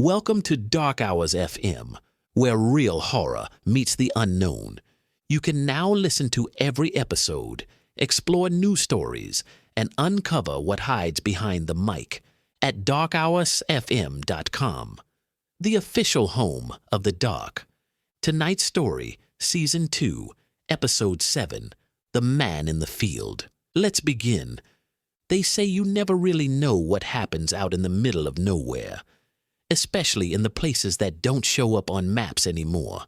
Welcome to Dark Hours FM, where real horror meets the unknown. You can now listen to every episode, explore new stories, and uncover what hides behind the mic at DarkHours-FM.com, the official home of the dark. Tonight's story, Season 2, Episode 7, The Man in the Field. Let's begin. They say you never really know what happens out in the middle of nowhere, especially in the places that don't show up on maps anymore.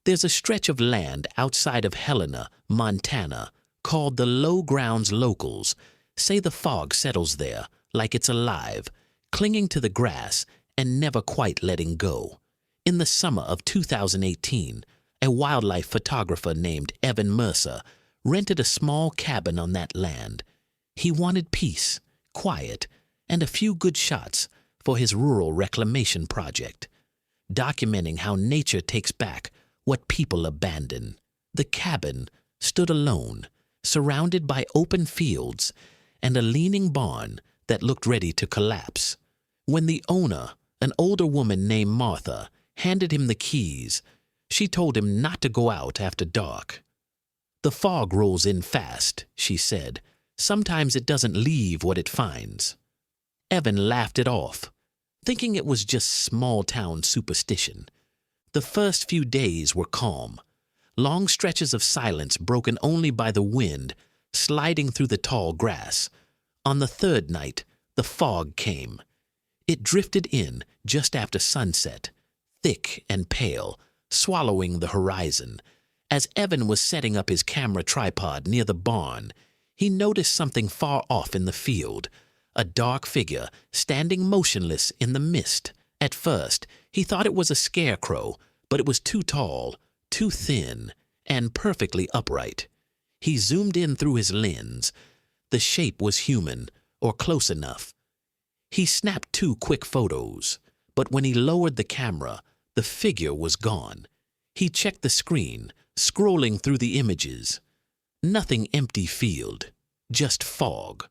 There's a stretch of land outside of Helena, Montana, called the Low Grounds. Locals say the fog settles there like it's alive, clinging to the grass and never quite letting go. In the summer of 2018, a wildlife photographer named Evan Mercer rented a small cabin on that land. He wanted peace, quiet, and a few good shots for his rural reclamation project, documenting how nature takes back what people abandon. The cabin stood alone, surrounded by open fields and a leaning barn that looked ready to collapse. When the owner, an older woman named Martha, handed him the keys, she told him not to go out after dark. "The fog rolls in fast," she said. "Sometimes it doesn't leave what it finds." Evan laughed it off, thinking it was just small-town superstition. The first few days were calm, long stretches of silence broken only by the wind sliding through the tall grass. On the third night, the fog came. It drifted in just after sunset, thick and pale, swallowing the horizon. As Evan was setting up his camera tripod near the barn, he noticed something far off in the field, a dark figure standing motionless in the mist. At first, he thought it was a scarecrow, but it was too tall, too thin, and perfectly upright. He zoomed in through his lens. The shape was human, or close enough. He snapped 2 quick photos, but when he lowered the camera, the figure was gone. He checked the screen, scrolling through the images. Nothing. Empty field, just fog.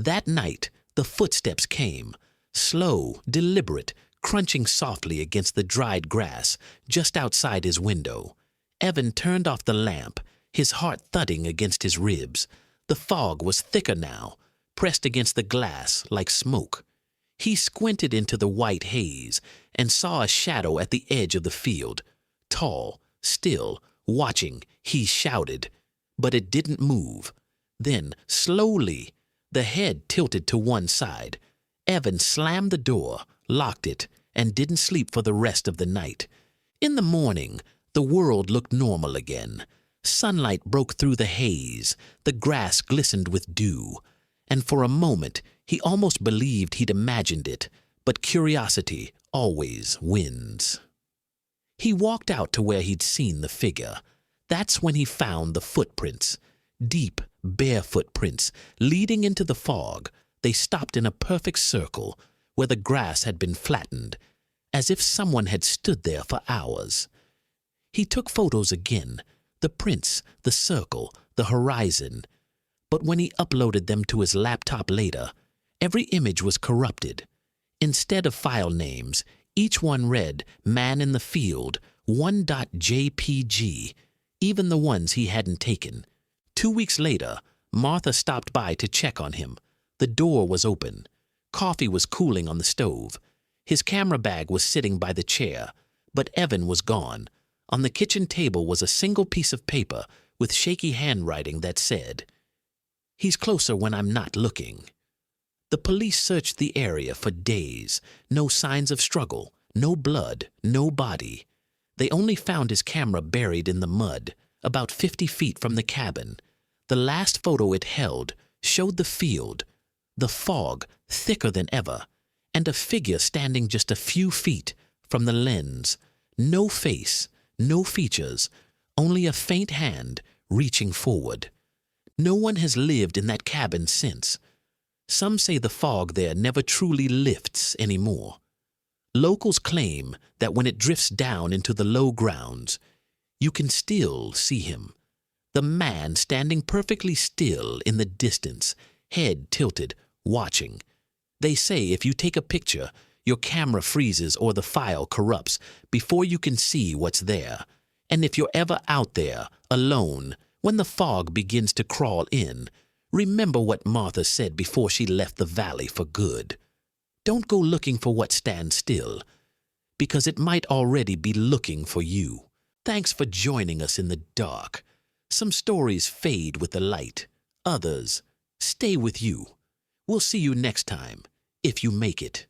That night, the footsteps came, slow, deliberate, crunching softly against the dried grass just outside his window. Evan turned off the lamp, his heart thudding against his ribs. The fog was thicker now, pressed against the glass like smoke. He squinted into the white haze and saw a shadow at the edge of the field. Tall, still, watching, he shouted, but it didn't move. Then, slowly, the head tilted to one side. Evan slammed the door, locked it, and didn't sleep for the rest of the night. In the morning, the world looked normal again. Sunlight broke through the haze, the grass glistened with dew, and for a moment he almost believed he'd imagined it, but curiosity always wins. He walked out to where he'd seen the figure. That's when he found the footprints, deep, bare footprints leading into the fog. They stopped in a perfect circle where the grass had been flattened, as if someone had stood there for hours. He took photos again, the prints, the circle, the horizon. But when he uploaded them to his laptop later, every image was corrupted. Instead of file names, each one read "Man in the Field," 1.jpg, even the ones he hadn't taken. 2 weeks later, Martha stopped by to check on him. The door was open. Coffee was cooling on the stove. His camera bag was sitting by the chair, but Evan was gone. On the kitchen table was a single piece of paper with shaky handwriting that said, "He's closer when I'm not looking." The police searched the area for days. No signs of struggle, no blood, no body. They only found his camera buried in the mud, about 50 feet from the cabin. The last photo it held showed the field, the fog thicker than ever, and a figure standing just a few feet from the lens. No face, no features, only a faint hand reaching forward. No one has lived in that cabin since. Some say the fog there never truly lifts anymore. Locals claim that when it drifts down into the low grounds, you can still see him. The man standing perfectly still in the distance, head tilted, watching. They say if you take a picture, Your camera freezes or the file corrupts before you can see what's there. And if you're ever out there, alone, when the fog begins to crawl in, remember what Martha said before she left the valley for good. Don't go looking for what stands still, because it might already be looking for you. Thanks for joining us in the dark. Some stories fade with the light. Others stay with you. We'll see you next time, if you make it.